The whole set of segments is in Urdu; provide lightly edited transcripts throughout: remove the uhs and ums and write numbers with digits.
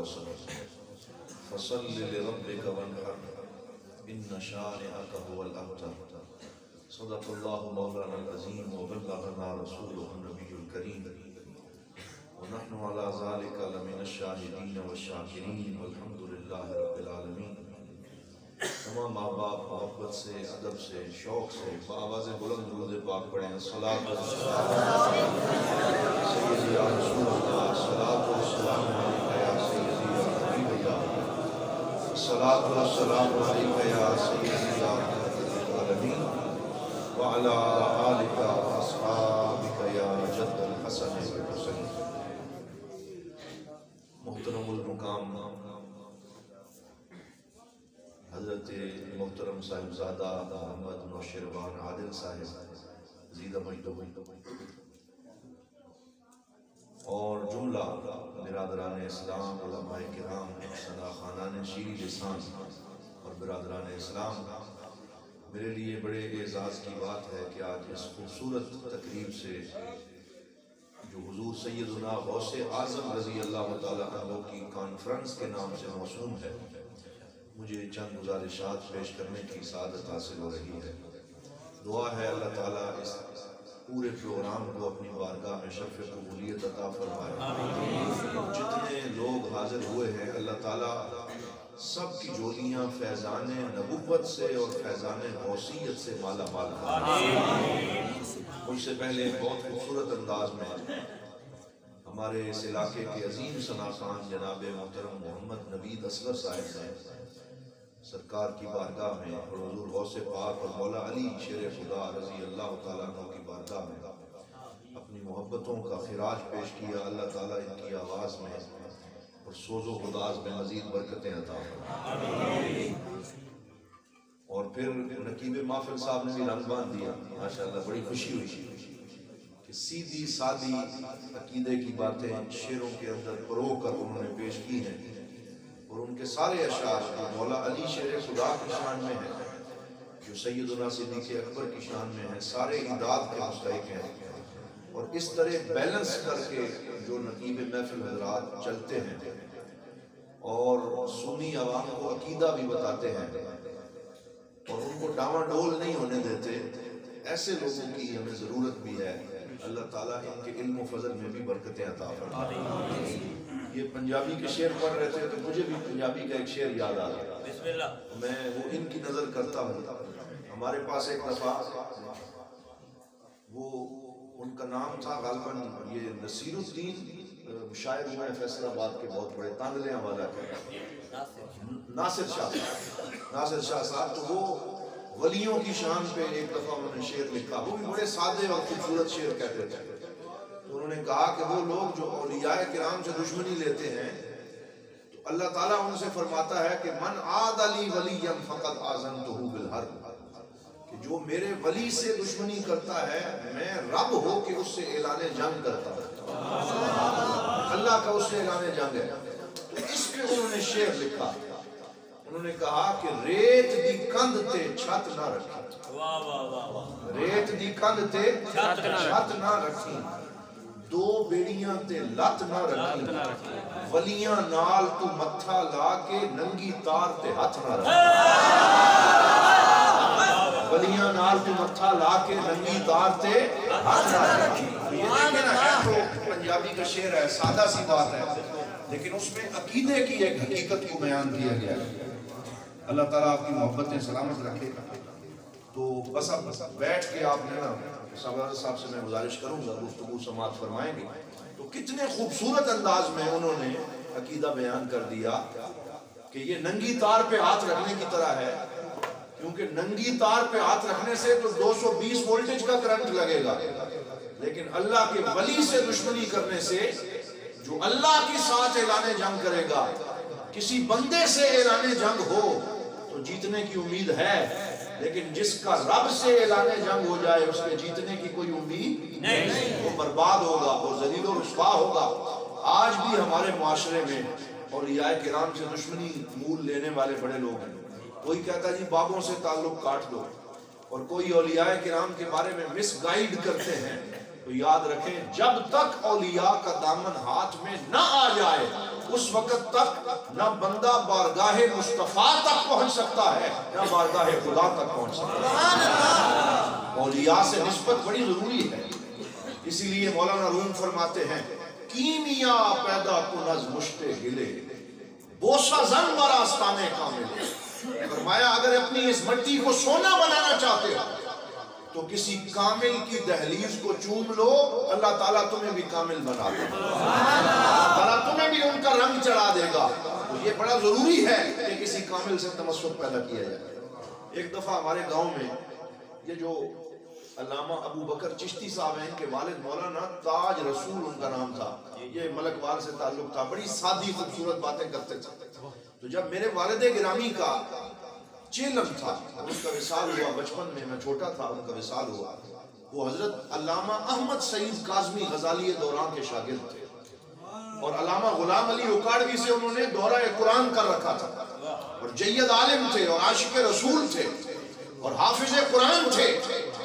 الكوثر فصل لربك وانحر إن شانئك هو الأبتر صدق الله مولانا العظيم وبلغنا رسوله النبي الكريم ونحن على ذلك لمن الشاهدين والشاكرين والحمد لله رب العالمين. تمام ماں باپ محبت سے، ادب سے، شوق سے بآواز بلند درود پاک پڑھیں. الصلاۃ والسلام سیدی یا رسول اللہ، الصلاۃ والسلام علیک یا سیدی یا حبیب اللہ، الصلاۃ والسلام علیک یا سیدی یا رحمت للعالمین وعلی آلک واصحابک یا جد الحسن والحسین. محترم المقام حضرت محترم صاحبزادہ محمد نوشیروان عادل صاحب زیدہ مجدہ اور جملہ برادران اسلام، علماء کرام، خانان شیری لسان اور برادران اسلام، میرے لیے بڑے اعزاز کی بات ہے کہ آج اس خوبصورت تقریب سے جو حضور سیدنا غوث اعظم رضی اللہ تعالیٰ عنہ کی کانفرنس کے نام سے موسوم ہے، مجھے چند گزارشات پیش کرنے کی سعادت حاصل ہو رہی ہے. دعا ہے اللہ تعالیٰ اس پورے پروگرام کو اپنی بارگاہ میں شرف قبولیت عطا فرمائے. جتنے لوگ حاضر ہوئے ہیں اللہ تعالیٰ سب کی جولیاں فیضان نبوت سے اور فیضان غوثیت سے مالا مال فرمائے. مجھ سے پہلے بہت خوبصورت انداز میں ہمارے اس علاقے کے عظیم ثنا خان جناب محترم محمد نوید اصغر صاحب نے سرکار کی بارگاہ میں اور حضور غوث پاک اور مولا علی شیر خدا رضی اللہ تعالیٰ عنہ کی بارگاہ میں اپنی محبتوں کا خراج پیش کیا. اللہ تعالیٰ ان کی آواز میں اور سوز و گداز میں مزید برکتیں عطا فرمائے. اور پھر نقیب محفل صاحب نے بھی رنگ باندھ دیا، ماشاءاللہ بڑی خوشی ہوئی کہ سیدھی سادی عقیدے کی باتیں شعروں کے اندر پرو کر انہوں نے پیش کی ہیں اور ان کے سارے اشعار جو مولا علی شیر خدا کی شان میں ہیں، جو سیدنا صدیق اکبر کی شان میں ہیں، سارے امداد کے مستحق ہیں. اور اس طرح بیلنس کر کے جو نقیب محفل حضرات چلتے ہیں اور سنی عوام کو عقیدہ بھی بتاتے ہیں اور ان کو ڈاما ڈول نہیں ہونے دیتے، ایسے لوگوں کی ہمیں ضرورت بھی ہے. اللہ تعالیٰ ان کے علم و فضل میں بھی برکتیں عطا فرمائے. یہ پنجابی کے شعر پڑھ رہے تھے تو مجھے بھی پنجابی کا ایک شعر یاد آ رہا ہے، میں وہ ان کی نظر کرتا ہوں. ہمارے پاس ایک دفعہ وہ ان کا نام تھا غالباً یہ نصیر الدین شاعر ہوئے ہیں فیصل آباد کے بہت بڑے تانگلیاں والا کے ناصر شاہ صاحب. تو وہ ولیوں کی شان پہ ایک دفعہ انہوں نے شعر لکھا، وہ بھی بڑے سادے اور خوبصورت شعر کہتے تھے. تو انہوں نے کہا کہ وہ لوگ جو اولیاء کرام سے دشمنی لیتے ہیں تو اللہ تعالیٰ ان سے فرماتا ہے کہ من عاد لی ولیا فقد آذنتہ بالحرب، کہ جو میرے ولی سے دشمنی کرتا ہے میں رب ہو کے اس سے اعلان جنگ کرتا ہوں. اللہ کا اس سے اعلان جنگ ہے. تو اس پہ انہوں نے شعر لکھا، انہوں نے کہا کہ ریت دی کند تے چھت نہ رکھی، ریت دی کند تے چھت نہ رکھی، دو بیڑیاں تے لت نہ رکھی، ولیاں نال تو متھا لا کے ننگی تار تے ہاتھ نہ رکھی. ولیاں نال تو متھا لا کے ننگی تار تے ہاتھ نہ رکھی. یہ دیکھیں نا، ہے تو پنجابی کا شعر ہے، سادہ سی بات ہے، لیکن اس میں عقیدے کی ایک حقیقت کو بیان کیا گیا ہے. اللہ تعالیٰ آپ کی محبتیں سلامت رکھے. تو بس اب بیٹھ کے آپ نے نا صاحب سے میں گزارش کروں گا گفتگو سماعت فرمائیں گے. تو کتنے خوبصورت انداز میں انہوں نے عقیدہ بیان کر دیا کہ یہ ننگی تار پہ ہاتھ رکھنے کی طرح ہے، کیونکہ ننگی تار پہ ہاتھ رکھنے سے تو 220 وولٹیج کا کرنٹ لگے گا، لیکن اللہ کے ولی سے دشمنی کرنے سے جو اللہ کے ساتھ اعلان جنگ کرے گا، کسی بندے سے اعلان جنگ ہو تو جیتنے کی امید ہے، لیکن جس کا رب سے اعلان جنگ ہو جائے اس کے جیتنے کی کوئی امید نہیں، وہ برباد ہوگا، وہ ذلیل و رسوا ہوگا. آج بھی ہمارے معاشرے میں اولیاء کرام سے دشمنی مول لینے والے بڑے لوگ ہیں. کوئی کہتا ہے جی بابوں سے تعلق کاٹ دو، اور کوئی اولیاء کرام کے بارے میں مس گائیڈ کرتے ہیں. تو یاد رکھیں جب تک اولیاء کا دامن ہاتھ میں نہ آ جائے اس وقت تک نہ بندہ بارگاہ مصطفیٰ تک پہنچ سکتا ہے نہ بارگاہ خدا تک پہنچ سکتا ہے۔ اولیاء سے نسبت بڑی ضروری ہے، اسی لیے مولانا روم فرماتے ہیں کیمیا پیدا کن از مشت گلے بوسہ زن بر آستانے کامل۔ فرمایا اگر اپنی اس مٹی کو سونا بنانا چاہتے ہو تو کسی کامل کی دہلیز کو چوم لو، اللہ تعالیٰ تمہیں بھی کامل بنا دے گا، اللہ تعالیٰ تمہیں بھی ان کا رنگ چڑھا دے گا۔ تو یہ بڑا ضروری ہے کہ کسی کامل سے تمسک پیدا کیا جائے۔ ایک دفعہ ہمارے گاؤں میں یہ جو علامہ ابو بکر چشتی صاحب ہیں، ان کے والد مولانا تاج رسول ان کا نام تھا، یہ ملک وال سے تعلق تھا، بڑی سادی خوبصورت باتیں کرتے تھے۔ تو جب میرے والد گرامی کا چیلم تھا، ان کا وصال ہوا بچپن میں چھوٹا تھا، ان کا وصال ہوا، وہ حضرت علامہ احمد سعید کاظمی غزالی دوران کے شاگرد تھے، اور علامہ غلام علی اکاڑوی سے انہوں نے دورہ قرآن کر رکھا تھا، اور جید عالم تھے اور عاشق رسول تھے اور حافظ قرآن تھے،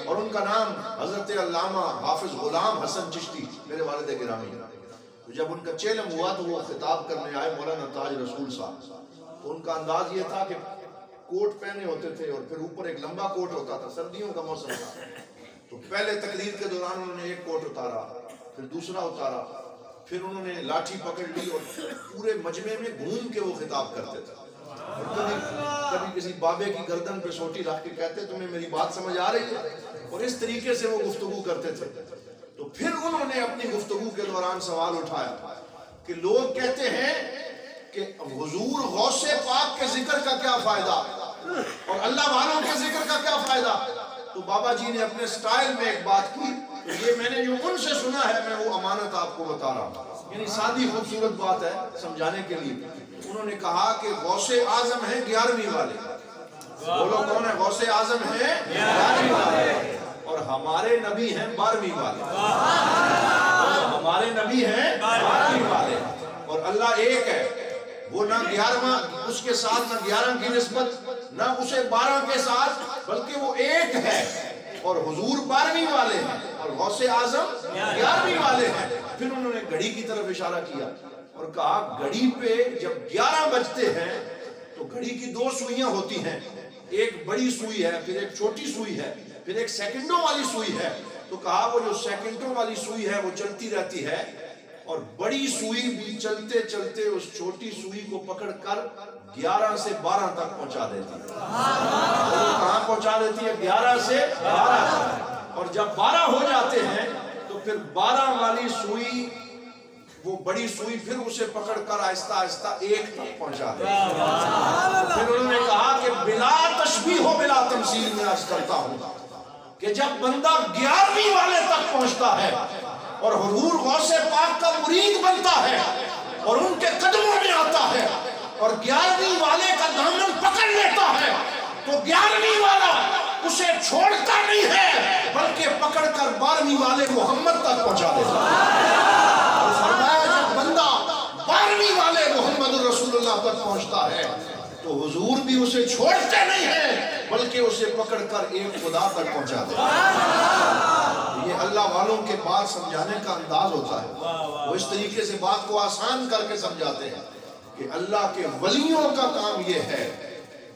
اور ان کا نام حضرت علامہ حافظ غلام حسن چشتی میرے والد گرامی۔ تو جب ان کا چیلم ہوا تو وہ خطاب کرنے آئے مولانا تاج رسول صاحب، تو ان کا انداز یہ تھا کہ کوٹ پہنے ہوتے تھے اور پھر اوپر ایک لمبا کوٹ ہوتا تھا، سردیوں کا موسم تھا، تو پہلے تقریر کے دوران انہوں نے ایک کوٹ اتارا، پھر دوسرا اتارا، پھر انہوں نے لاٹھی پکڑ لی اور پورے مجمع میں گھوم کے وہ خطاب کرتے تھے، اور کبھی کسی بابے کی گردن پہ سوٹی رکھ کے کہتے تمہیں میری بات سمجھ آ رہی ہے، اور اس طریقے سے وہ گفتگو کرتے تھے۔ تو پھر انہوں نے اپنی گفتگو کے دوران سوال اٹھایا کہ لوگ کہتے ہیں کہ حضور غوث پاک کے ذکر کا کیا فائدہ اور اللہ والوں کے ذکر کا کیا فائدہ؟ تو بابا جی نے اپنے سٹائل میں ایک بات کی، تو یہ میں نے جو ان سے سنا ہے میں وہ امانت آپ کو بتا رہا ہوں، یعنی سادی خوبصورت بات ہے سمجھانے کے لیے۔ انہوں نے کہا کہ غوث اعظم ہیں 11ویں والے، بولو کون ہے غوث اعظم ہیں 11ویں والے، اور ہمارے نبی ہیں 12ویں والے، ہمارے نبی ہیں 12ویں والے، اور اللہ ایک ہے، وہ نہ 11واں اس کے ساتھ نہ 11 کی نسبت نہ اسے 12 کے ساتھ، بلکہ وہ ایک ہے، اور حضور 12ویں والے ہیں اور غوث اعظم 11ویں والے ہیں۔ پھر انہوں نے گھڑی کی طرف اشارہ کیا اور کہا گھڑی پہ جب 11 بجتے ہیں تو گھڑی کی 2 سوئیاں ہوتی ہیں، ایک بڑی سوئی ہے پھر ایک چھوٹی سوئی ہے پھر ایک سیکنڈوں والی سوئی ہے، تو کہا وہ جو سیکنڈوں والی سوئی ہے وہ چلتی رہتی ہے، اور بڑی سوئی بھی چلتے چلتے اس چھوٹی سوئی کو پکڑ کر 11 سے 12 تک پہنچا دیتی ہے۔ وہ کہاں پہنچا دیتی ہے؟ 11 سے 12، اور جب 12 ہو جاتے ہیں تو پھر 12 والی سوئی وہ بڑی سوئی پھر اسے پکڑ کر آہستہ آہستہ 1 تک پہنچا دیتی ہے۔ پھر انہوں نے کہا کہ بلا تشبیہ و بلا تمثیل میں عرض کرتا ہوں کہ جب بندہ 11ویں والے تک پہنچتا ہے اور حضور غوث پاک کا مرید بنتا ہے اور ان کے قدموں میں آتا ہے اور 11ویں والے کا دامن پکڑ لیتا ہے تو 11ویں والا اسے چھوڑتا نہیں ہے بلکہ پکڑ کر 12ویں والے محمد تک پہنچا دیتا ہے۔ اور فرمایا جب بندہ 12ویں والے محمد رسول اللہ تک پہنچتا ہے تو حضور بھی اسے چھوڑتے نہیں ہیں بلکہ اسے پکڑ کر ایک خدا تک پہنچا دیتا ہے۔ یہ اللہ والوں کے بات سمجھانے کا انداز ہوتا ہے، وہ اس طریقے سے بات کو آسان کر کے سمجھاتے ہیں کہ اللہ کے ولیوں کا کام یہ ہے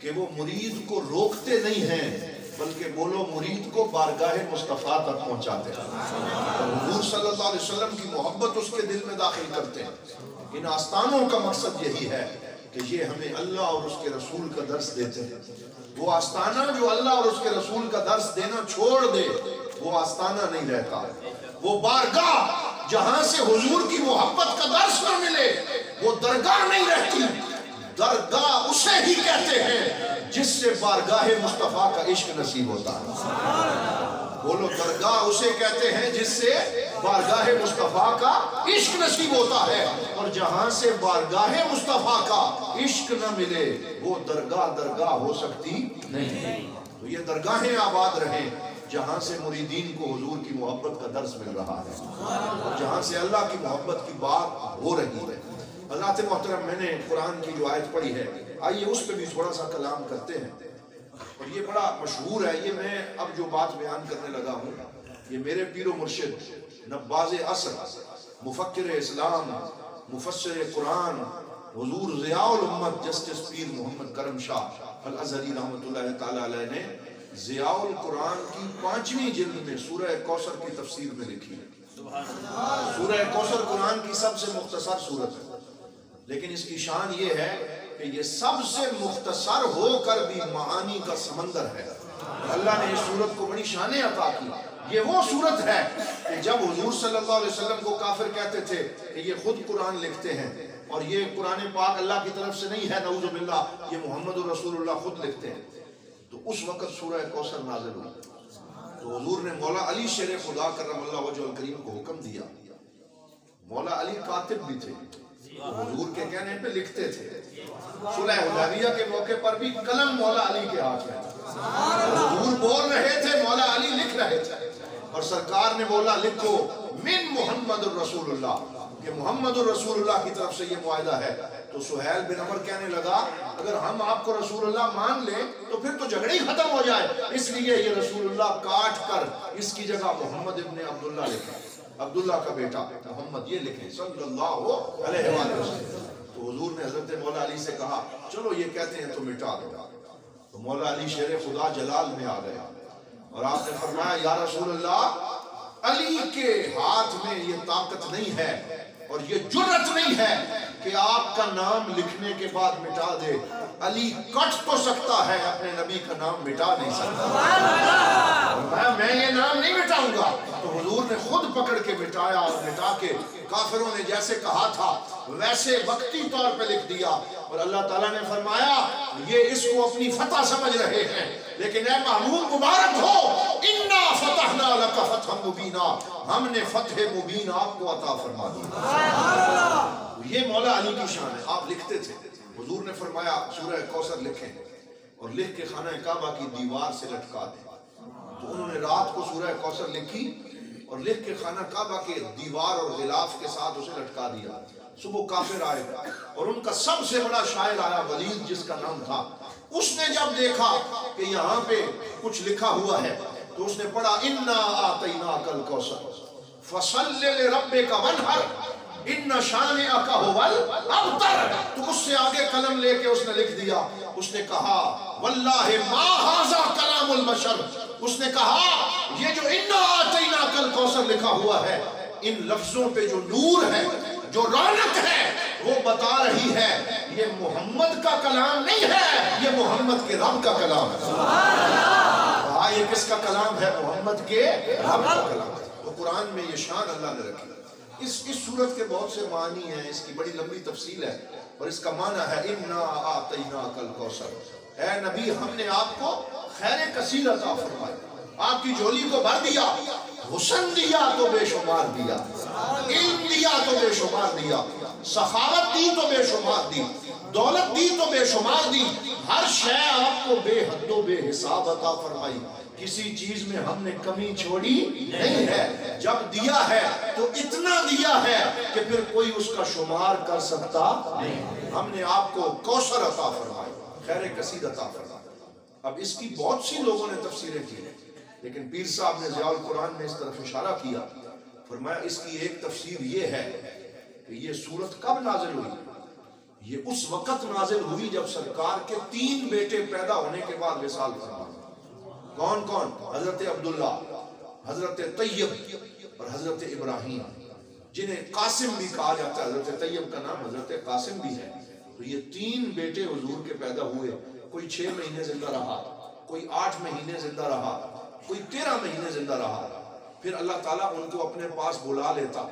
کہ وہ مرید کو روکتے نہیں ہیں بلکہ بولو مرید کو بارگاہ مصطفیٰ تک پہنچاتے ہیں، اور حضور صلی اللہ علیہ وسلم کی محبت اس کے دل میں داخل کرتے ہیں۔ ان آستانوں کا مقصد یہی ہے کہ یہ ہمیں اللہ اور اس کے رسول کا درس دیتے ہیں۔ وہ آستانہ جو اللہ اور اس کے رسول کا درس دینا چھوڑ دے وہ آستانہ نہیں رہتا، وہ بارگاہ جہاں سے حضور کی محبت کا درس نہ ملے وہ درگاہ نہیں رہتی۔ درگاہ اسے ہی کہتے ہیں جس سے بارگاہ مصطفیٰ کا عشق نصیب ہوتا ہے۔ بولو درگاہ اسے کہتے ہیں جس سے بارگاہ مصطفیٰ کا عشق نصیب ہوتا ہے، اور جہاں سے بارگاہ مصطفیٰ کا عشق نہ ملے وہ درگاہ ہو سکتی نہیں۔ تو یہ درگاہیں آباد رہیں جہاں سے مریدین کو حضور کی محبت کا درس مل رہا ہے اور جہاں سے اللہ کی محبت کی بات ہو رہی ہے۔ حضرات محترم، میں نے قرآن کی جو آیت پڑھی ہے آئیے اس پہ بھی تھوڑا سا کلام کرتے ہیں، اور یہ بڑا مشہور ہے۔ یہ میں اب جو بات بیان کرنے لگا ہوں یہ میرے پیر و مرشد نباز عصر، مفکر اسلام، مفسر قرآن، حضور ضیاء الامت جسٹس پیر محمد کرم شاہ الازہری رحمۃ اللہ تعالی علیہ نے ضیاء القرآن کی 5ویں جلد میں سورہ کوثر کی تفسیر میں لکھی ہے۔ سورہ کوثر قرآن کی سب سے مختصر سورت ہے، لیکن اس کی شان یہ ہے کہ یہ سب سے مختصر ہو کر بھی معانی کا سمندر ہے۔ اللہ نے اس سورت کو بڑی شانیں عطا کی۔ یہ وہ سورت ہے کہ جب حضور صلی اللہ علیہ وسلم کو کافر کہتے تھے کہ یہ خود قرآن لکھتے ہیں اور یہ قرآن پاک اللہ کی طرف سے نہیں ہے، نعوذ باللہ، یہ محمد رسول اللہ خود لکھتے ہیں، تو اس وقت سورہ کوثر نازل ہوئی۔ تو حضور نے مولا علی شیر خدا کرم اللہ وجہ الکریم کو حکم دیا۔ مولا علی کاتب بھی تھے، حضور کے کہنے پہ لکھتے تھے۔ صلح حدیبیہ کے موقع پر بھی قلم مولا علی کے ہاتھ میں تھا، حضور بول رہے تھے، مولا علی لکھ رہے تھے، اور سرکار نے بولا لکھو من محمد الرسول اللہ، کہ محمد الرسول اللہ کی طرف سے یہ معاہدہ ہے۔ تو سہیل بن عمر کہنے لگا اگر ہم آپ کو رسول اللہ مان لیں تو پھر تو جھگڑے ہی ختم ہو جائے، اس لیے یہ رسول اللہ کاٹ کر اس کی جگہ محمد ابن عبداللہ لکھیں، عبداللہ کا بیٹا محمد یہ لکھیں صلی اللہ علیہ وسلم۔ تو حضور نے حضرت مولا علی سے کہا چلو یہ کہتے ہیں تو مٹا دو۔ تو مولا علی شیر خدا جلال میں آ گیا اور آپ نے فرمایا یا رسول اللہ، علی کے ہاتھ میں یہ طاقت نہیں ہے اور یہ جرت نہیں ہے کہ آپ کا نام لکھنے کے بعد مٹا دے۔ علی کٹ تو سکتا ہے، اپنے نبی کا نام مٹا نہیں سکتا۔ میں یہ نام نہیں مٹاؤں گا۔ تو حضور نے خود پکڑ کے مٹایا اور مٹا کے کافروں نے جیسے کہا تھا ویسے وقتی طور پہ لکھ دیا۔ اور اللہ تعالیٰ نے فرمایا یہ اس کو اپنی فتح سمجھ رہے ہیں، لیکن اے محمود مبارک ہو، اِنَّا فَتَحْنَا لَكَ فَتْحًا مُبِينًا، ہم نے فتح مبین آپ کو عطا فرما دی۔ یہ مولا علی کی شان ہے۔ آپ لکھتے تھے، حضور نے فرمایا سورہ کوثر لکھیں اور لکھ کے خانہ کعبہ کی دیوار سے لٹکا دیں۔ تو انہوں نے رات کو سورہ کوثر لکھی اور لکھ کے خانہ کعبہ کے دیوار اور غلاف کے ساتھ اسے لٹکا دیا۔ صبح کافر آئے اور ان کا سب سے بڑا شاعر آیا ولید جس کا نام تھا، اس نے جب دیکھا کہ یہاں پہ کچھ لکھا ہوا ہے تو اس نے پڑھا اِنَّا آتَيْنَاكَ الْكَوْثَرَ فَصَلِّ لِرَبِّكَ وَانْحَرْ اِنَّ شَانِئَكَ هُوَ الْأَبْتَرُ۔ تو اس سے آگے قلم لے کے اس نے لکھ دیا، اس نے کہا وَاللَّهِ مَا هَذَا كَلَامُ الْبَشَرِ، اس نے کہا یہ جو اِنَّا آتَيْنَاكَ الْكَوْثَرَ لکھا ہوا ہے، ان لفظوں پہ جو نور ہے، جو رونق ہے، وہ بتا رہی ہے یہ محمد کا کلام نہیں ہے، یہ محمد کے رب کا کلام ہے۔ یہ کس کا کلام ہے؟ محمد کے رب کا کلام ہے۔ تو قرآن میں یہ شان اللہ نے رکھی۔ اس سورت کے بہت سے معنی ہیں، اس کی بڑی لمبی تفصیل ہے، اور اس کا معنی ہے اِنَّا آتَيْنَاكَ الْكَوْثَرَ، اے نبی ہم نے آپ کو خیر کثیر عطا فرمائی، آپ کی جھولی کو بھر دیا، حسن دیا تو بے شمار دیا، علم دیا تو بے شمار دیا، سخاوت دی تو بے شمار دی، دولت دی تو بے شمار دی، ہر شے آپ کو بے حد و بے حساب عطا فرمائی، کسی چیز میں ہم نے کمی چھوڑی نہیں ہے، جب دیا ہے تو اتنا دیا ہے کہ پھر کوئی اس کا شمار کر سکتا نہیں۔ ہم نے آپ کو کوثر عطا فرمائی، خیر کثیر عطا فرمائی۔ اب اس کی بہت سی لوگوں نے تفسیریں کی ہیں، لیکن پیر صاحب نے ضیاء القرآن میں اس طرف اشارہ کیا، فرمایا اس کی ایک تفسیر یہ ہے کہ یہ سورت کب نازل ہوئی؟ یہ اس وقت نازل ہوئی جب سرکار کے 3 بیٹے پیدا ہونے کے بعد وصال فرما۔ کون کون؟ حضرت عبداللہ، حضرت طیب اور حضرت ابراہیم، جنہیں قاسم بھی کہا جاتا ہے، حضرت طیب کا نام حضرت قاسم بھی ہے۔ تو یہ 3 بیٹے حضور کے پیدا ہوئے، کوئی 6 مہینے زندہ رہا، کوئی 8 مہینے زندہ رہا، کوئی 13 مہینے زندہ رہا۔ پھر اللہ تعالیٰ ان کو اپنے پاس بلا لیتا،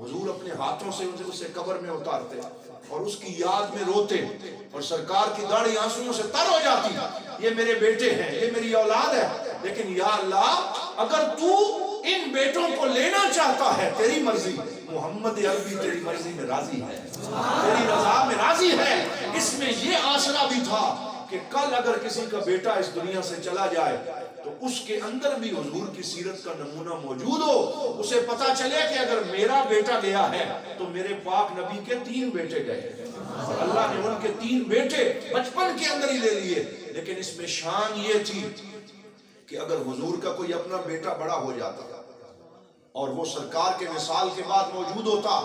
حضور اپنے ہاتھوں سے اسے قبر میں اتارتے اور اس کی یاد میں روتے، اور سرکار کی داڑھی آنسوؤں سے تر ہو جاتی، یہ میرے بیٹے ہیں، یہ میری اولاد ہے، لیکن یا اللہ اگر تو ان بیٹوں کو لینا چاہتا ہے تیری مرضی، محمد عربی تیری مرضی میں راضی ہے، تیری رضا میں راضی ہے۔ اس میں یہ آسرا بھی تھا کہ کل اگر کسی کا بیٹا اس دنیا سے چلا جائے تو اس کے اندر بھی حضور کی سیرت کا نمونہ موجود ہو، اسے پتا چلے کہ اگر میرا بیٹا گیا ہے تو میرے پاک نبی کے 3 بیٹے گئے، اور اللہ نے ان کے 3 بیٹے بچپن کے اندر ہی لے لیے۔ لیکن اس میں شان یہ تھی کہ اگر حضور کا کوئی اپنا بیٹا بڑا ہو جاتا اور وہ سرکار کے وصال کے بعد موجود ہوتا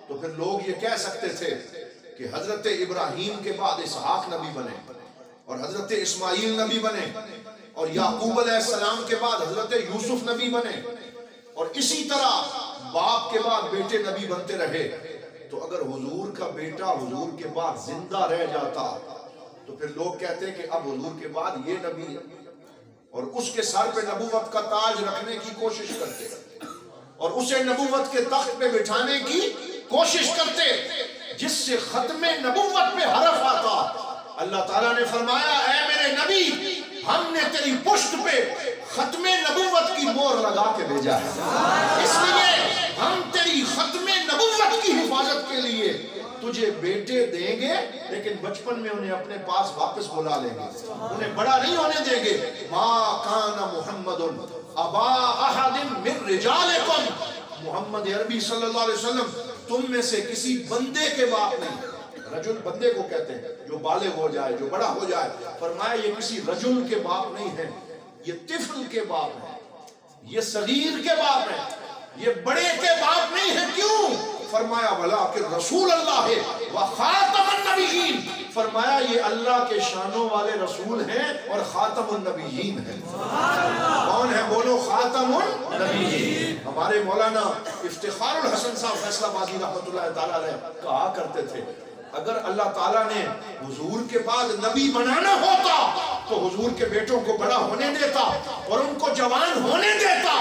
تو پھر لوگ یہ کہہ سکتے تھے کہ حضرت ابراہیم کے بعد اسحاق نبی بنے اور حضرت اسماعیل نبی بنے اور یعقوب علیہ السلام کے بعد حضرت یوسف نبی بنے اور اسی طرح باپ کے بعد بیٹے نبی بنتے رہے، تو اگر حضور کا بیٹا حضور کے بعد زندہ رہ جاتا تو پھر لوگ کہتے ہیں کہ اب حضور کے بعد یہ نبی ہے، اور اس کے سر پہ نبوت کا تاج رکھنے کی کوشش کرتے اور اسے نبوت کے تخت پہ بٹھانے کی کوشش کرتے، جس سے ختم نبوت پہ حرف آتا۔ اللہ تعالیٰ نے فرمایا اے میرے نبی، ہم نے تیری پشت پہ ختم نبوت کی مور لگا کے بھیجا ہے، اس لیے ہم تیری ختم نبوت کی حفاظت کے لیے تجھے بیٹے دیں گے، لیکن بچپن میں انہیں اپنے پاس واپس بلا لیں گے، انہیں بڑا نہیں ہونے دیں گے۔ ما کان محمد ابا احد من رجالکم، محمد عربی صلی اللہ علیہ وسلم تم میں سے کسی بندے کے باپ نہیں۔ رجل بندے کو کہتے ہیں جو بالغ ہو جائے، جو بڑا ہو جائے، فرمایا یہ کسی رجل کے باپ نہیں ہے، یہ طفل کے باپ ہے، یہ صغیر کے باپ ہے، یہ بڑے کے باپ نہیں ہے۔ کیوں؟ فرمایا ولیکن رسول اللہ ہے وخاتم النبیین، فرمایا یہ اللہ کے شانوں والے رسول ہیں اور خاتم النبیین ہیں۔ کون ہے بولو؟ خاتم النبیین۔ ہمارے مولانا افتخار الحسن صاحب فیصلہ بادی رحمۃ اللہ تعالیٰ علیہ کہا کرتے تھے اگر اللہ تعالیٰ نے حضور کے بعد نبی بنانا ہوتا تو حضور کے بیٹوں کو بڑا ہونے دیتا اور ان کو جوان ہونے دیتا۔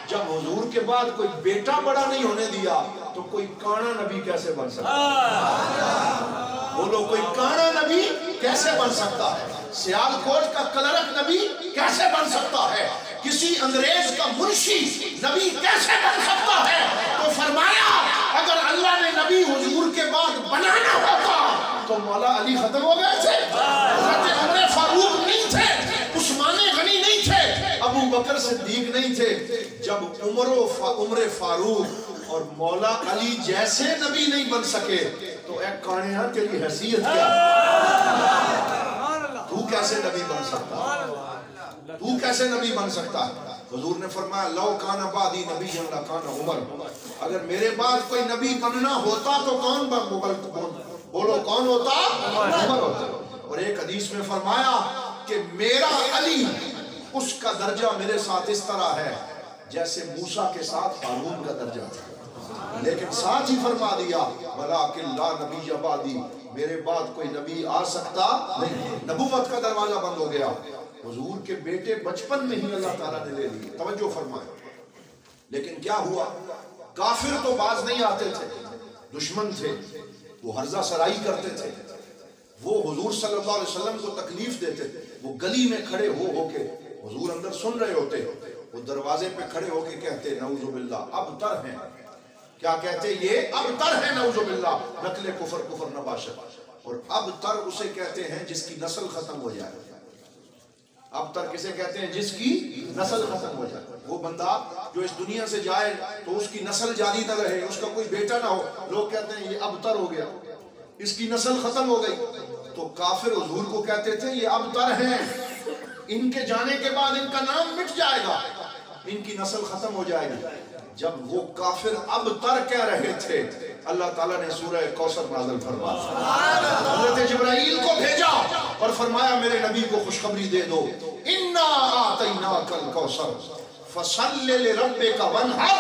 جب حضور کے بعد کوئی بیٹا بڑا نہیں ہونے دیا تو کوئی کانا نبی کیسے بن سکتا ہے؟ بولو کوئی کانا نبی کیسے بن سکتا ہے؟ سیال کوٹ کا کلرک نبی کیسے بن سکتا ہے؟ کسی انگریز کا منشی نبی کیسے بن سکتا ہے؟ تو فرمایا اگر اللہ نے نبی حضور کے بعد بنانا ہوتا تو مولا علی ختم ہو گئے تھے، حضرت عمر فاروق نہیں تھے، عثمان غنی نہیں تھے، ابو بکر صدیق نہیں تھے۔ جب عمر فاروق اور مولا علی جیسے نبی نہیں بن سکے تو اے کانیا تیری حیثیت کیا؟ تو کیسے نبی بن سکتا؟ تو کیسے نبی بن سکتا ہے؟ حضور نے فرمایا لو کان بعدی نبی لکان عمر، اگر میرے بعد کوئی نبی بننا ہوتا تو کون بولو کون ہوتا؟ عمر ہوتا۔ اور ایک حدیث میں فرمایا کہ میرا علی اس کا درجہ میرے ساتھ اس طرح ہے جیسے موسیٰ کے ساتھ ہارون کا درجہ تھا، لیکن ساتھ ہی فرما دیا ولیکن لا نبی بعدی، میرے بعد کوئی نبی آ سکتا نہیں۔ نبوت کا دروازہ بند ہو گیا۔ حضور کے بیٹے بچپن میں ہی اللہ تعالیٰ نے لے لیے، توجہ فرمائے، لیکن کیا ہوا؟ کافر تو باز نہیں آتے تھے، دشمن تھے، وہ ہرزہ سرائی کرتے تھے، وہ حضور صلی اللہ علیہ وسلم کو تکلیف دیتے تھے۔ وہ گلی میں کھڑے ہو کے حضور اندر سن رہے ہوتے، وہ دروازے پہ کھڑے ہو کے کہتے نعوذ باللہ ابتر ہیں۔ کیا کہتے؟ یہ ابتر ہے، نعوذ باللہ، نقل کفر نباشت۔ اور ابتر اسے کہتے ہیں جس کی نسل ختم ہو جائے۔ ابتر کسے کہتے ہیں؟ جس کی نسل ختم ہو جائے۔ وہ بندہ جو اس دنیا سے جائے تو اس کی نسل جاری نہ رہے، اس کا کوئی بیٹا نہ ہو، لوگ کہتے ہیں یہ ابتر ہو گیا، اس کی نسل ختم ہو گئی۔ تو کافر حضور کو کہتے تھے یہ ابتر ہیں، ان کے جانے کے بعد ان کا نام مٹ جائے گا، ان کی نسل ختم ہو جائے گی۔ جب وہ کافر ابتر کہہ رہے تھے اللہ تعالیٰ نے سورہ کوثر نازل فرمایا، حضرت جبرائیل کو بھیجا اور فرمایا میرے نبی کو خوشخبری دے دو انا آتیناک الکوثر فصل لربک وانحر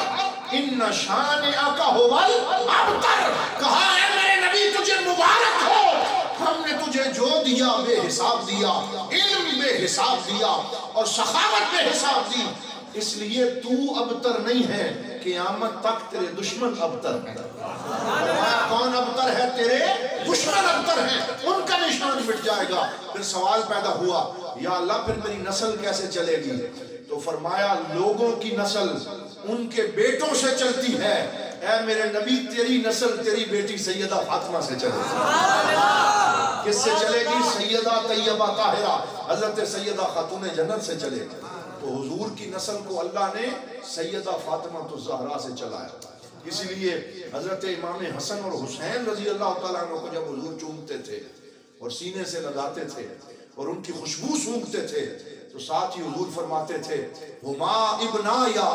ان شانئک هو الابتر۔ کہا اے میرے نبی تجھے مبارک ہو، ہم نے تجھے جو دیا بے حساب دیا، علم بے حساب دیا اور سخاوت بے حساب دی، اس لیے تو ابتر نہیں ہے، قیامت تک تیرے دشمن ابتر ہیں۔ کون ابتر ہے؟ تیرے دشمن ابتر ہیں، ان کا نشان مٹ جائے گا۔ پھر سوال پیدا ہوا یا اللہ پھر میری نسل کیسے چلے گی؟ تو فرمایا لوگوں کی نسل ان کے بیٹوں سے چلتی ہے، اے میرے نبی تیری نسل تیری بیٹی سیدہ فاطمہ سے چلے گی۔ کس سے چلے گی؟ سیدہ طیبہ طاہرہ حضرت سیدہ خاتون جنت سے چلے گی۔ تو حضور کی نسل کو اللہ نے سیدہ فاطمہ الزہرا سے چلایا۔ اسی لیے حضرت امام حسن اور حسین رضی اللہ تعالیٰ عنہ کو جب حضور چومتے تھے اور سینے سے لگاتے تھے اور ان کی خوشبو سونگتے تھے تو ساتھ ہی حضور فرماتے تھے ہما ابنایا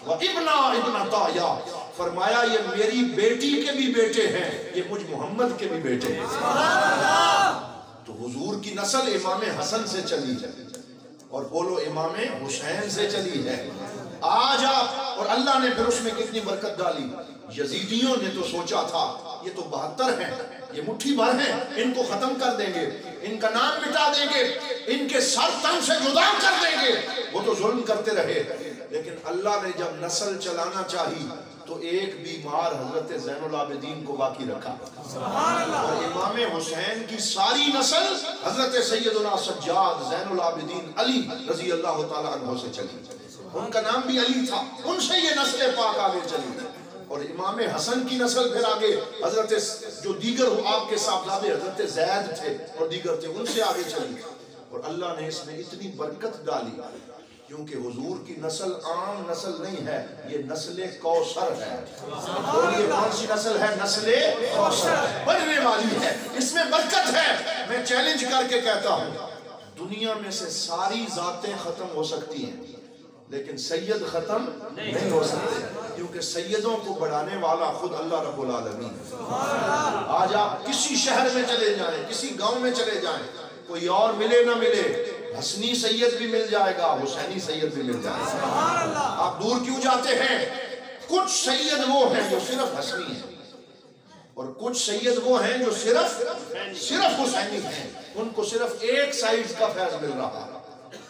و ابنا ابنتایا فرمایا یہ میری بیٹی کے بھی بیٹے ہیں، یہ مجھ محمد کے بھی بیٹے ہیں۔ تو حضور کی نسل امام حسن سے چلی ہے، اور بولو امام حسین سے چلی ہے۔ آج آپ، اور اللہ نے پھر اس میں کتنی برکت ڈالی۔ یزیدیوں نے تو سوچا تھا یہ تو 72 ہیں، یہ مٹھی بھر ہیں، ان کو ختم کر دیں گے، ان کا نام مٹا دیں گے، ان کے سر تن سے جدا کر دیں گے، وہ تو ظلم کرتے رہے۔ لیکن اللہ نے جب نسل چلانا چاہی تو ایک بیمار حضرت زین العابدین کو باقی رکھا، اور امام حسین کی ساری نسل حضرت سیدنا سجاد زین العابدین علی رضی اللہ تعالیٰ عنہ سے چلی، ان کا نام بھی علی تھا، ان سے یہ نسل پاک آگے چلی۔ اور امام حسن کی نسل پھر آگے حضرت جو دیگر آپ کے صاحبزادے حضرت زید تھے اور دیگر تھے، ان سے آگے چلی۔ اور اللہ نے اس میں اتنی برکت ڈالی کیونکہ حضور کی نسل عام نسل نہیں ہے، یہ نسل کوثر ہے۔ اور یہ کون سی نسل ہے؟ نسل کوثر بننے والی ہے، اس میں برکت ہے۔ میں چیلنج کر کے کہتا ہوں دنیا میں سے ساری ذاتیں ختم ہو سکتی ہیں لیکن سید ختم نہیں ہو سکتے، کیونکہ سیدوں کو بڑھانے والا خود اللہ رب العالمین۔ آج آپ کسی شہر میں چلے جائیں، کسی گاؤں میں چلے جائیں، کوئی اور ملے نہ ملے، حسنی سید بھی مل جائے گا، حسینی سید بھی مل جائے گا۔ آپ دور کیوں جاتے ہیں؟ کچھ سید وہ ہیں جو صرف حسنی ہیں، اور کچھ سید وہ ہیں جو صرف حسینی ہیں، ان کو صرف ایک سائز کا فیض مل رہا ہے۔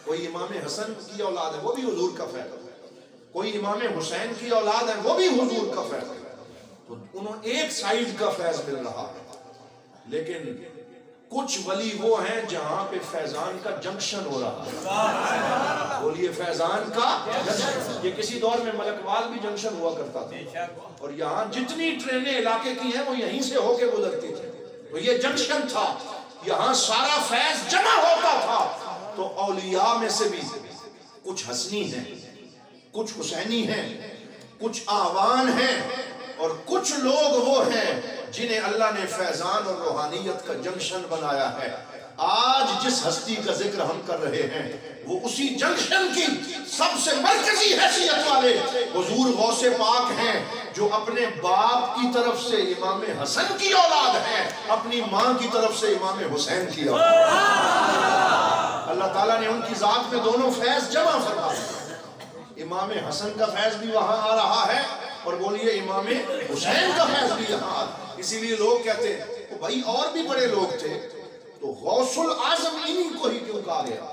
کوئی امام حسن کی اولاد ہے وہ بھی حضور کا فیض ہے، کوئی امام حسین کی اولاد ہے وہ بھی حضور کا فیض ہے، تو انہوں ایک سائز کا فیض مل رہا ہے۔ لیکن کچھ ولی وہ ہیں جہاں پہ فیضان کا جنکشن ہو رہا ہے، بولیے فیضان کا جنکشن۔ یہ کسی دور میں ملکوال بھی جنکشن ہوا کرتا تھا، اور یہاں جتنی ٹرینیں علاقے کی ہیں وہ یہیں سے ہو کے گزرتی تھی، تو یہ جنکشن تھا، یہاں سارا فیض جمع ہوتا تھا۔ تو اولیاء میں سے بھی کچھ حسنی ہیں، کچھ حسینی ہیں، کچھ آوان ہیں، اور کچھ لوگ وہ ہیں جنہیں اللہ نے فیضان اور روحانیت کا جنکشن بنایا ہے۔ آج جس ہستی کا ذکر ہم کر رہے ہیں وہ اسی جنکشن کی سب سے مرکزی حیثیت والے حضور غوث پاک ہیں، جو اپنے باپ کی طرف سے امام حسن کی اولاد ہیں، اپنی ماں کی طرف سے امام حسین کی اولاد۔ اللہ تعالیٰ نے ان کی ذات میں دونوں فیض جمع فرمائے، امام حسن کا فیض بھی وہاں آ رہا ہے، اور بولیے امام حسین کا فیض بھی یہاں آ رہا ہے۔ اسی لیے لوگ کہتے ہیں بھائی اور بھی بڑے لوگ تھے، تو غوث العظم انہیں کو ہی کیوں کہا گیا؟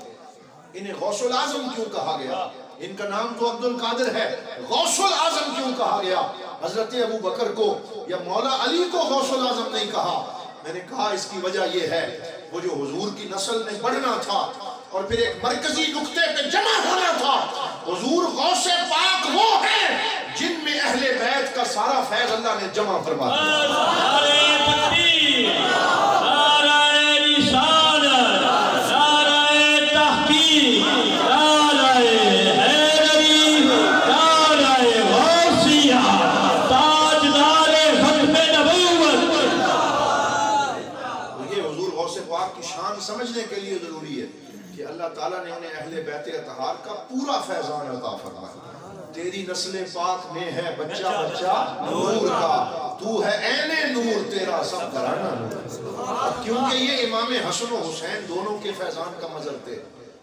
انہیں غوث العظم کیوں کہا گیا؟ ان کا نام تو عبد القادر ہے، غوث العظم کیوں کہا گیا؟ حضرت ابو بکر کو یا مولا علی کو غوث العظم نہیں کہا؟ میں نے کہا اس کی وجہ یہ ہے وہ جو حضور کی نسل نے بڑھنا تھا اور پھر ایک مرکزی نقطے پہ جمع ہونا تھا۔ حضور غوث پاک وہ ہیں جن میں اہل بیت کا سارا فیض اللہ نے جمع فرما دیا۔ سمجھنے کے لیے ضروری ہے کہ اللہ تعالیٰ نے انہیں اہل بیت اطہار کا پورا فیضان عطا فرمایا۔ تیری نسل پاک میں ہے بچہ بچہ نور کا، تو ہے عین نور، تیرا سب گھرانہ نور۔ کیونکہ یہ امام حسن و حسین دونوں کے فیضان کا مظہر تھے،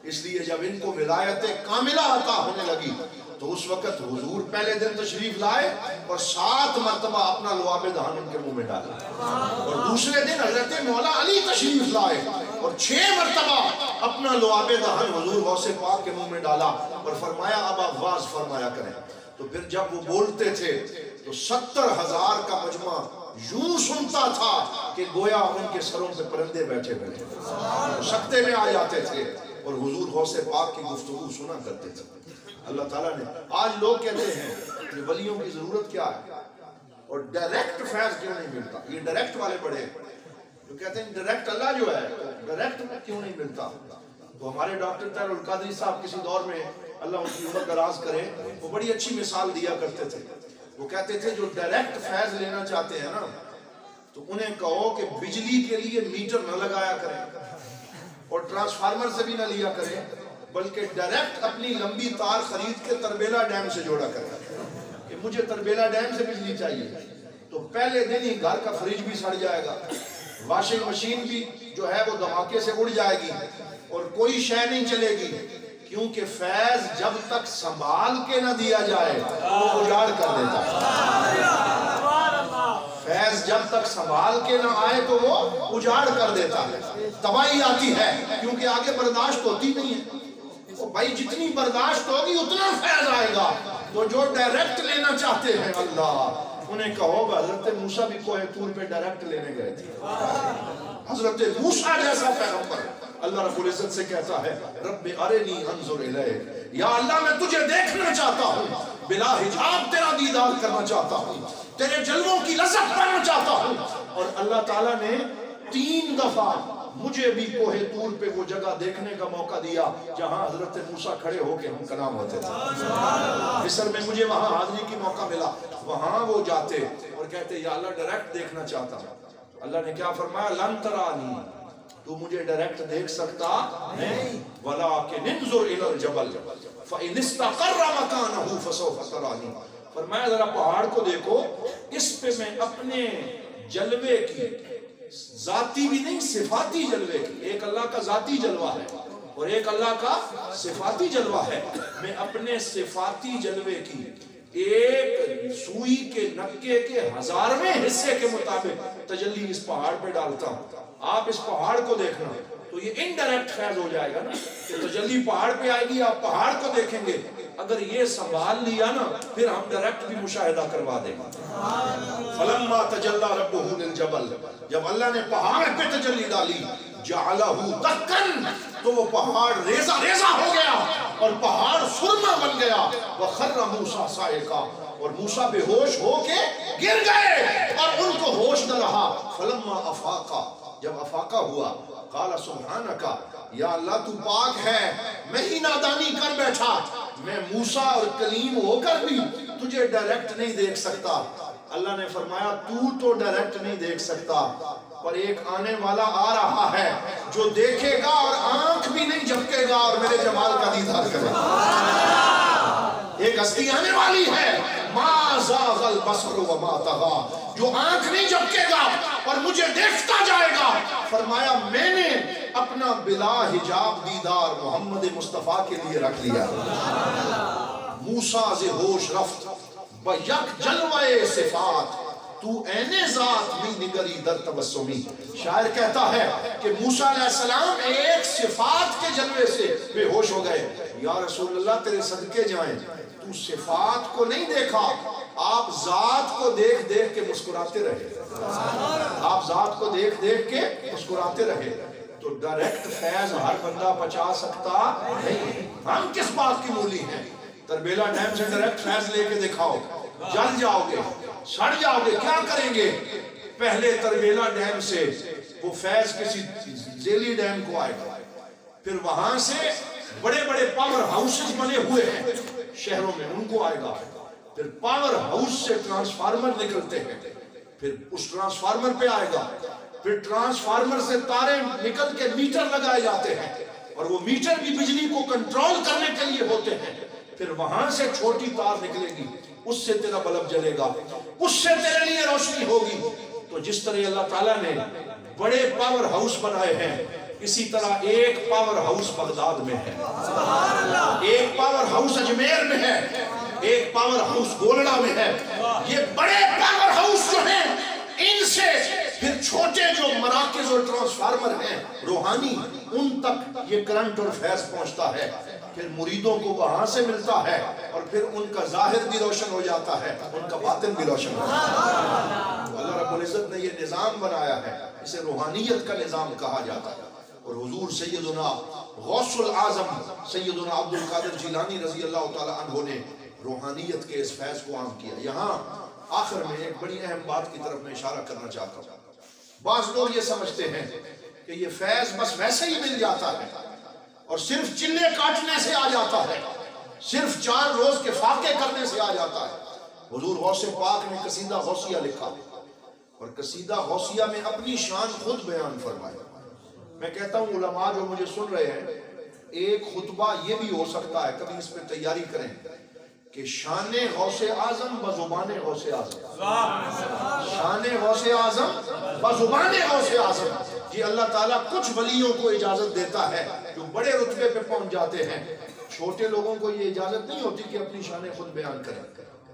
اس لیے جب ان کو ولایت کاملہ عطا ہونے لگی تو اس وقت حضور پہلے دن تشریف لائے اور 7 مرتبہ اپنا لعاب دہن ان کے منہ میں ڈالا، اور دوسرے دن حضرت مولا علی تشریف لائے اور 6 مرتبہ اپنا لعاب دہن حضور غوث پاک کے منہ میں ڈالا اور فرمایا اب آپ واز فرمایا کریں۔ تو پھر جب وہ بولتے تھے تو 70,000 کا مجمع یوں سنتا تھا کہ گویا ان کے سروں پہ پرندے بیٹھے بیٹھے سکتے میں آ جاتے تھے، اور حضور غوث پاک کی گفتگو سنا کرتے تھے۔ اللہ تعالیٰ نے آج لوگ کہتے ہیں کہ ولیوں کی ضرورت کیا ہے اور ڈائریکٹ فیض کیوں نہیں ملتا؟ یہ ڈائریکٹ والے بڑے ہیں جو کہتے ہیں ڈائریکٹ اللہ جو ہے ڈائریکٹ کیوں نہیں ملتا؟ تو ہمارے ڈاکٹر طاہر القادری صاحب کسی دور میں اللہ ان کی عمر دراز کرے، وہ بڑی اچھی مثال دیا کرتے تھے۔ وہ کہتے تھے جو ڈائریکٹ فیض لینا چاہتے ہیں نا تو انہیں کہو کہ بجلی کے لیے میٹر نہ لگایا کریں اور ٹرانسفارمر سے بھی نہ لیا کریں، بلکہ ڈائریکٹ اپنی لمبی تار خرید کے تربیلا ڈیم سے جوڑا کریں کہ مجھے تربیلا ڈیم سے بجلی چاہیے، تو پہلے دن ہی گھر کا فریج بھی سڑ جائے گا، واشنگ مشین بھی جو ہے وہ دھماکے سے اڑ جائے گی، اور کوئی شے نہیں چلے گی، کیونکہ فیض جب تک سنبھال کے نہ دیا جائے وہ اجاڑ کر دیتا ہے۔ فیض جب تک سنبھال کے نہ آئے تو وہ اجاڑ کر دیتا ہے، تباہی آتی ہے، کیونکہ آگے برداشت ہوتی نہیں ہے۔ تو بھائی جتنی برداشت ہوگی اتنا فیض آئے گا۔ تو جو ڈائریکٹ لینا چاہتے ہیں اللہ، انہیں کہو گا حضرت موسیٰ بھی کوہ طور پہ ڈائریکٹ لینے گئے تھے، حضرت موسیٰ جیسا پیغمبر اللہ رب العزت سے کہتا ہے رب ارنی انظر الیک، یا اللہ میں تجھے دیکھنا چاہتا ہوں، بلا حجاب تیرا دیدار کرنا چاہتا ہوں، تیرے جلووں کی لذت پانا چاہتا ہوں۔ اور اللہ تعالیٰ نے 3 دفعہ مجھے بھی کوہ طور پہ وہ جگہ دیکھنے کا موقع دیا جہاں حضرت موسیٰ کھڑے ہو کے ہم کلام ہوتے تھے۔ مصر میں مجھے وہاں حاضری کی موقع ملا، وہاں وہ جاتے اور کہتے یا اللہ ڈائریکٹ دیکھنا چاہتا ہوں۔ اللہ نے کیا فرمایا لن ترانی، تو مجھے ڈائریکٹ دیکھ سکتا نہیں، ولیکن انظر الی الجبل فإن استقر مکانہ فسوف ترانی، فرمایا ذرا پہاڑ کو دیکھو، اس پہ میں اپنے جلوے کی، ذاتی بھی نہیں صفاتی جلوے کی، ایک اللہ کا ذاتی جلوہ ہے اور ایک اللہ کا صفاتی جلوہ ہے، میں اپنے صفاتی جلوے کی ایک سوئی کے نکے کے 1000ویں حصے کے مطابق تجلی اس پہاڑ پہ ڈالتا ہوں۔ آپ اس پہاڑ کو دیکھنا تو یہ انڈائریکٹ فیض ہو جائے گا نا کہ تجلی پہاڑ پہ آئے گی، آپ پہاڑ کو دیکھیں گے، اگر یہ سنبھال لیا نا پھر ہم ڈائریکٹ بھی مشاہدہ کروا دیں گے۔ فلما تجلی ربہ للجبل، جب اللہ نے پہاڑ پہ تجلی ڈالی، جعلہ دکن، تو وہ پہاڑ ریزہ ریزہ ہو گیا اور پہاڑ سرما بن گیا، وخر موسیٰ صاعقا، اور موسیٰ بے ہوش ہو کے گر گئے اور ان کو ہوش نہ رہا۔ فلما افاقا، جب افاقہ ہوا، قال سبحانکا، یا اللہ تو پاک ہے، میں ہی نادانی کر بیٹھا، میں موسیٰ اور کلیم ہو کر بھی تجھے ڈائریکٹ نہیں دیکھ سکتا۔ اللہ نے فرمایا تو ڈائریکٹ نہیں دیکھ سکتا، پر ایک آنے والا آ رہا ہے جو دیکھے گا اور آنکھ بھی نہیں جھپکے گا اور میرے جمال کا دیدار کرے گا۔ ایک ہستی آنے والی ہے، ما زاغ البصر وما طغى، جو آنکھ نہیں جھپکے گا اور مجھے دیکھتا جائے گا۔ فرمایا میں نے اپنا بلا حجاب دیدار محمد مصطفیٰ کے لیے رکھ لیا۔ موسیٰ ز ہوش رفت بیک جلوہ صفات، تو این ذات می نگری در تبسمی۔ شاعر کہتا ہے کہ موسیٰ علیہ السلام ایک صفات کے جلوے سے بے ہوش ہو گئے۔ یا رسول اللہ تیرے صدقے جائیں، تو صفات کو نہیں دیکھا، آپ ذات کو دیکھ دیکھ کے مسکراتے رہے، آپ ذات کو دیکھ دیکھ کے مسکراتے رہے۔ تو ڈائریکٹ فیض ہر بندہ بچا سکتا نہیں۔ ہم کس بات کی مولی ہیں؟ تربیلا ڈیم سے ڈائریکٹ فیض لے کے دکھاؤ، جل جاؤ گے، سڑ جاؤ گے، کیا کریں گے؟ پہلے تربیلا ڈیم سے وہ فیض کسی ذیلی ڈیم کو آئے گا، پھر وہاں سے بڑے بڑے پاور ہاؤسز بنے ہوئے ہیں شہروں میں، ان کو آئے گا، پھر پاور ہاؤس سے ٹرانسفارمر نکلتے ہیں، پھر اس ٹرانسفارمر پہ آئے گا، پھر ٹرانسفارمر سے تارے نکل کے میٹر لگائے جاتے ہیں اور وہ میٹر بھی بجلی کو کنٹرول کرنے کے لیے ہوتے ہیں، پھر وہاں سے چھوٹی تار نکلے گی، اس سے تیرا بلب جلے گا، اس سے تیرے لیے روشنی ہوگی۔ تو جس طرح اللہ تعالیٰ نے بڑے پاور ہاؤس بنائے ہیں، اسی طرح ایک پاور ہاؤس بغداد میں ہے، ایک پاور ہاؤس اجمیر میں ہے، ایک پاور ہاؤس گولڑا میں ہے۔ یہ بڑے پاور ہاؤس جو ہیں، ان سے پھر چھوٹے جو مراکز اور ٹرانسفارمر ہیں روحانی، ان تک یہ کرنٹ اور فیض پہنچتا ہے، پھر مریدوں کو وہاں سے ملتا ہے اور پھر ان کا ظاہر بھی روشن ہو جاتا ہے، ان کا باطن بھی روشن ہو جاتا ہے۔ اللہ رب العزت نے یہ نظام بنایا ہے، اسے روحانیت کا نظام کہا جاتا ہے۔ اور حضور سیدنا غوث العظم سیدنا عبد القادر جیلانی رضی اللہ تعالی عنہ نے روحانیت کے اس فیض کو عام کیا۔ یہاں آخر میں ایک بڑی اہم بات کی طرف میں اشارہ کرنا چاہتا ہوں۔ بعض لوگ یہ سمجھتے ہیں کہ یہ فیض بس ویسے ہی مل جاتا ہے اور صرف چلے کاٹنے سے آ جاتا ہے، صرف 4 روز کے فاقے کرنے سے آ جاتا ہے۔ حضور غوث پاک نے قصیدہ غوثیہ لکھا اور قصیدہ غوثیہ میں اپنی شان خود بیان فرمائی۔ میں کہتا ہوں علماء جو مجھے سن رہے ہیں، ایک خطبہ یہ بھی ہو سکتا ہے، کبھی اس پہ تیاری کریں کہ شان غوث اعظم بزبان غوث اعظم، شان غوث اعظم بزبان غوث اعظم، یہ اللہ تعالیٰ کچھ ولیوں کو اجازت دیتا ہے جو بڑے رتبے پہ پہنچ جاتے ہیں. چھوٹے لوگوں کو یہ اجازت نہیں ہوتی کہ اپنی شان خود بیان کریں،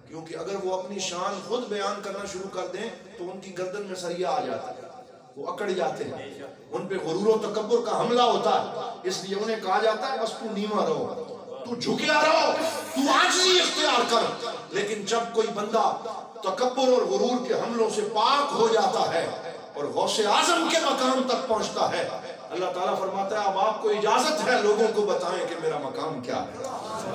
کیونکہ اگر وہ اپنی شان خود بیان کرنا شروع کر دیں تو ان کی گردن میں سریا آ جاتا ہے، وہ اکڑ جاتے ہیں، ان پہ غرور و تکبر کا حملہ ہوتا ہے. اس لیے انہیں کہا جاتا ہے بس تو نیواں رہو، تو جھکیا رہو، تو عاجزی اختیار کر. لیکن جب کوئی بندہ تکبر اور غرور کے حملوں سے پاک ہو جاتا ہے اور غوث اعظم کے مقام تک پہنچتا ہے، اللہ تعالیٰ فرماتا ہے اب آپ کو اجازت ہے لوگوں کو بتائیں کہ میرا مقام کیا ہے.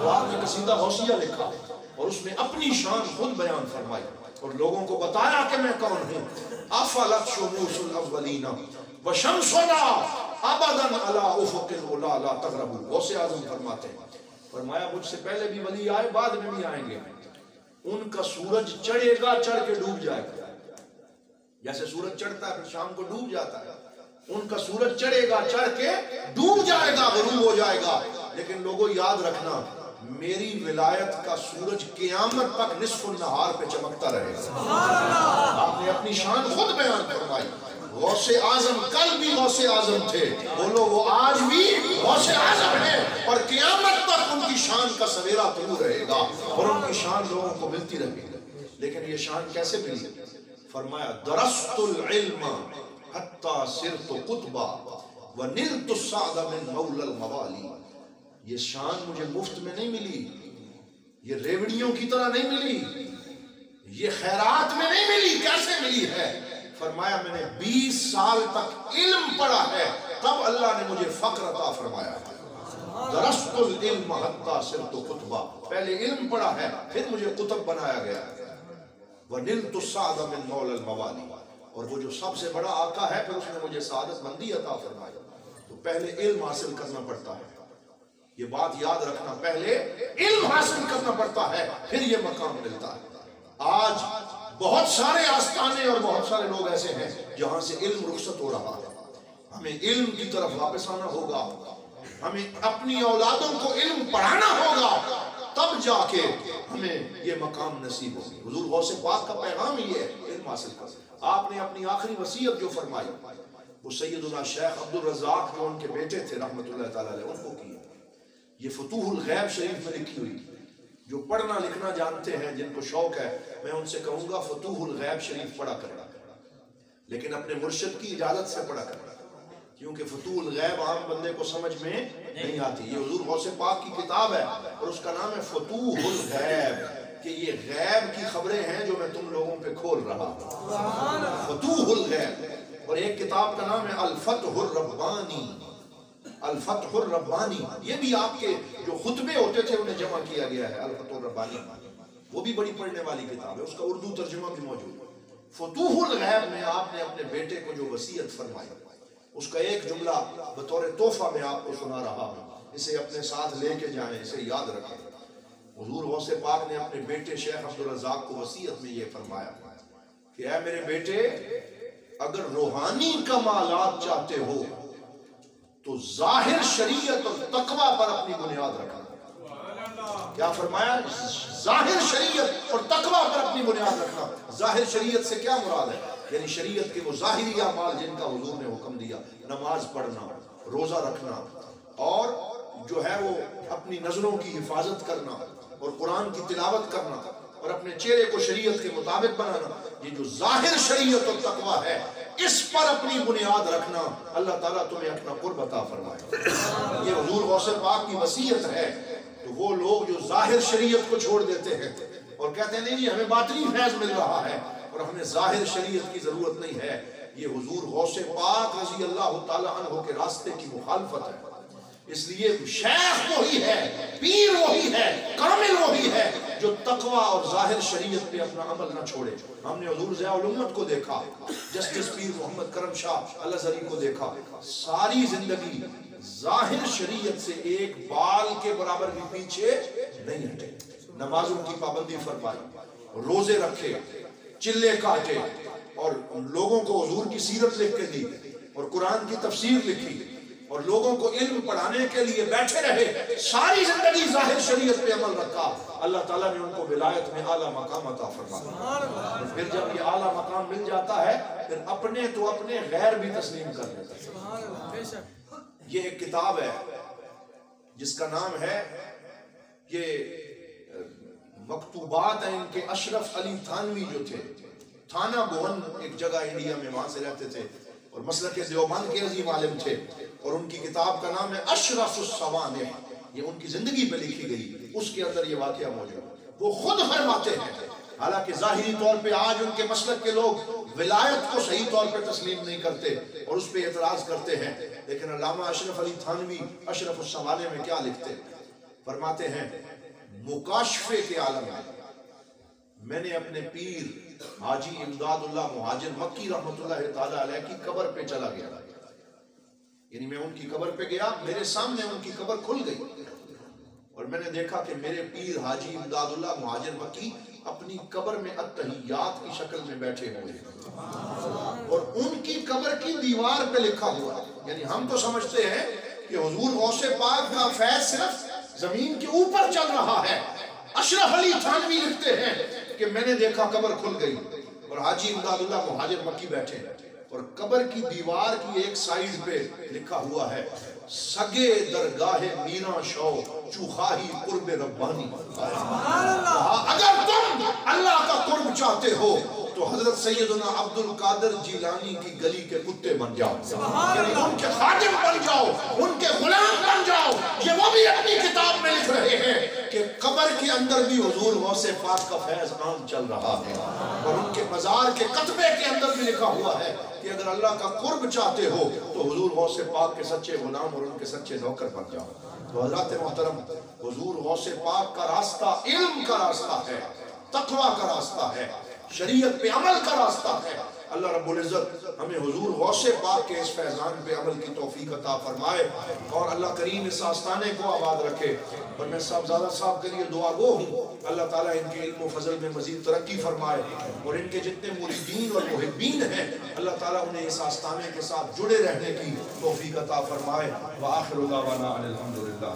تو آپ نے قصیدہ غوثیہ لکھا اور اس میں اپنی شان خود بیان فرمائی اور لوگوں کو بتایا کہ میں کون ہوں. افلت شموس الاولین وشمسنا ابدا علی افق العلا لا تغرب. غوث اعظم فرماتے ہیں، فرمایا مجھ سے پہلے بھی ولی آئے، بعد میں بھی آئیں گے، ان کا سورج چڑھے گا، چڑھ کے ڈوب جائے گا. جیسے سورج چڑھتا ہے پھر شام کو ڈوب جاتا ہے، ان کا سورج چڑھے گا، چڑھ کے ڈوب جائے گا، غروب ہو جائے گا. لیکن لوگوں یاد رکھنا میری ولایت کا سورج قیامت تک نصف النہار پہ چمکتا رہے گا. آپ نے اپنی شان خود بیان فرمائی. غوث اعظم کل بھی غوث اعظم تھے، بولو وہ آج بھی غوث اعظم ہیں، اور قیامت تک ان کی شان کا سویرا طلوع رہے گا اور ان کی شان لوگوں کو ملتی رہے گی. لیکن یہ شان کیسے ملی؟ فرمایا درست العلم حتی صرت قطبا ونلت السعد من مولا الموالی. یہ شان مجھے مفت میں نہیں ملی، یہ ریوڑیوں کی طرح نہیں ملی، یہ خیرات میں نہیں ملی. کیسے ملی ہے؟ فرمایا میں نے 20 سال تک علم پڑھا ہے، تب اللہ نے مجھے فقر عطا فرمایا. درست العلم حتی صرت قطبا، پہلے علم پڑھا ہے پھر مجھے قطب بنایا گیا. وَنِلْتُ السَّعْدَ مِنْ مَوْلَى الْمَوَالِي، اور وہ جو سب سے بڑا آقا ہے پھر اس نے مجھے سعادت مندی عطا فرمائی. تو پہلے علم حاصل کرنا پڑتا ہے، یہ بات یاد رکھنا، پہلے علم حاصل کرنا پڑتا ہے پھر یہ مقام ملتا ہے. آج بہت سارے آستانے اور بہت سارے لوگ ایسے ہیں جہاں سے علم رخصت ہو رہا ہے. ہمیں علم کی طرف واپس آنا ہوگا، ہمیں اپنی اولادوں کو علم پڑھانا ہوگا، تب جا کے ہمیں یہ مقام نصیب ہوگی. حضور غوث پاک کا پیغام یہ ہے، علم حاصل کر. آپ نے اپنی آخری وصیت جو فرمائی وہ سیدنا شیخ عبد الرزاق جو ان کے بیٹے تھے رحمت اللہ تعالیٰ علیہ، ان کو کی. یہ فتوح الغیب شریف میں لکھی ہوئی. جو پڑھنا لکھنا جانتے ہیں، جن کو شوق ہے، میں ان سے کہوں گا فتوح الغیب شریف پڑھا کرنا، لیکن اپنے مرشد کی اجازت سے پڑھا کرنا، کیونکہ فتوح الغیب عام بندے کو سمجھ میں نہیں آتی. یہ حضور غوث پاک کی کتاب ہے اور اس کا نام ہے فتوح الغیب، کہ یہ غیب کی خبریں ہیں جو میں تم لوگوں پہ کھول رہا ہوں. فتوح الغیب. اور ایک کتاب کا نام ہے الفتح الربانی. الفتح الربانی یہ بھی آپ کے جو خطبے ہوتے تھے انہیں جمع کیا گیا ہے. الفتح الربانی وہ بھی بڑی پڑھنے والی کتاب ہے، اس کا اردو ترجمہ بھی موجود ہے. فتوح الغیب میں آپ نے اپنے بیٹے کو جو وصیت فرمائی اس کا ایک جملہ بطور تحفہ میں آپ کو سنا رہا ہوں. اسے اپنے ساتھ لے کے جائیں، اسے یاد رکھیں. حضور غوث پاک نے اپنے بیٹے شیخ عبد الرزاق کو وصیت میں یہ فرمایا کہ اے میرے بیٹے، اگر روحانی کمالات چاہتے ہو تو ظاہر شریعت اور تقوی پر اپنی بنیاد رکھنا. کیا فرمایا؟ ظاہر شریعت اور تقوی پر اپنی بنیاد رکھنا. ظاہر شریعت سے کیا مراد ہے؟ یعنی شریعت کے وہ ظاہری اعمال جن کا حضور نے حکم دیا، نماز پڑھنا، روزہ رکھنا، اور جو ہے وہ اپنی نظروں کی حفاظت کرنا اور قرآن کی تلاوت کرنا اور اپنے چہرے کو شریعت کے مطابق بنانا. یہ جو ظاہر شریعت اور تقوی ہے اس پر اپنی بنیاد رکھنا، اللہ تعالیٰ تمہیں اپنا قرب عطا فرمائے. یہ حضور غوث پاک کی وصیت ہے. تو وہ لوگ جو ظاہر شریعت کو چھوڑ دیتے ہیں اور کہتے ہیں نہیں جی ہمیں باطنی فیض مل رہا ہے اور ہمیں ظاہر شریعت کی ضرورت نہیں ہے، یہ حضور غوث پاک رضی اللہ تعالیٰ عنہ کے راستے کی مخالفت ہے. اس لیے شیخ وہی ہے، پیر وہی ہے، کامل وہی ہے جو تقوی اور ظاہر شریعت پہ اپنا عمل نہ چھوڑے. ہم نے حضور ضیاء الامت کو دیکھا، جسٹس پیر محمد کرم شاہ الازہری کو دیکھا، ساری زندگی ظاہر شریعت سے ایک بال کے برابر بھی پیچھے نہیں ہٹے. نمازوں کی پابندی فرمائی، روزے رکھے، چلے کاٹے، اور لوگوں کو حضور کی سیرت لکھ کے دی اور قرآن کی تفسیر لکھی اور لوگوں کو علم پڑھانے کے لیے بیٹھے رہے، ساری زندگی ظاہر شریعت پہ عمل رکھا، اللہ تعالیٰ نے ان کو ولایت میں اعلیٰ مقام عطا فرمایا۔ پھر جب یہ اعلیٰ مقام مل جاتا ہے پھر اپنے تو اپنے غیر بھی تسلیم کر لیتا ہے۔ یہ ایک کتاب ہے جس کا نام ہے، یہ مکتوبات ہیں ان کے اشرف علی تھانوی جو تھے، تھانہ بہن ایک جگہ انڈیا میں، وہاں سے رہتے تھے اور مسلک دیوبند کے عظیم عالم تھے، اور ان کی کتاب کا نام ہے اشرف السوانح، یہ ان کی زندگی پہ لکھی گئی، اس کے اندر یہ واقعہ موجود ہے۔ وہ خود فرماتے ہیں، حالانکہ ظاہری طور پہ آج ان کے مسلک کے لوگ ولایت کو صحیح طور پہ تسلیم نہیں کرتے اور اس پہ اعتراض کرتے ہیں، لیکن علامہ اشرف علی تھانوی اشرف السوانح میں کیا لکھتے ہیں؟ فرماتے ہیں مکاشفے کے عالم میں میں نے اپنے پیر حاجی امداد اللہ مہاجر مکی رحمت اللہ تعالیٰ علیہ کی قبر پہ چلا گیا، یعنی میں ان کی قبر پہ گیا، میرے سامنے ان کی قبر کھل گئی اور میں نے دیکھا کہ میرے پیر حاجی امداد اللہ مہاجر مکی اپنی قبر میں التحیات کی شکل میں بیٹھے ہوئے ہیں اور ان کی قبر کی دیوار پہ لکھا ہوا، یعنی ہم تو سمجھتے ہیں کہ حضور غوث پاک کا فیض صرف زمین کے اوپر چل رہا ہے، اشرف علی تھانوی لکھتے ہیں کہ میں نے دیکھا قبر کھل گئی اور حاجی امداد اللہ مہاجر مکی بیٹھے اور قبر کی دیوار کی ایک سائیڈ پہ لکھا ہوا ہے سگے درگاہ میرا شو چوخاہی قرب ربانی۔ اگر تم اللہ کا قرب چاہتے ہو تو حضرت سیدنا عبد القادر جیلانی کی گلی کے کتے بن جاؤ، یعنی ان کے خادم بن جاؤ، ان کے غلام بن جاؤ۔ یہ وہ بھی اپنی کتاب میں لکھ رہے ہیں کہ قبر کے اندر بھی حضور غوث پاک کا فیض عام چل رہا ہے، اور ان کے مزار کے کتبے کے اندر بھی لکھا ہوا ہے کہ اگر اللہ کا قرب چاہتے ہو تو حضور غوث پاک کے سچے غلام اور ان کے سچے نوکر بن جاؤ۔ تو حضرات محترم، حضور غوث پاک کا راستہ علم کا راستہ ہے، تقوی کا راستہ ہے، شریعت پہ عمل کا راستہ ہے۔ اللہ رب العزت ہمیں حضور غوث پاک کے اس فیضان پہ عمل کی توفیق عطا فرمائے، اور اللہ کریم اس آستانے کو آباد رکھے۔ اور میں صاحبزادہ صاحب کے لیے دعا گو ہوں، اللہ تعالیٰ ان کے علم و فضل میں مزید ترقی فرمائے، اور ان کے جتنے مریدین اور محبین ہیں اللہ تعالیٰ انہیں اس آستانے کے ساتھ جڑے رہنے کی توفیق عطا فرمائے۔ وآخر دعوانا ان الحمدللہ۔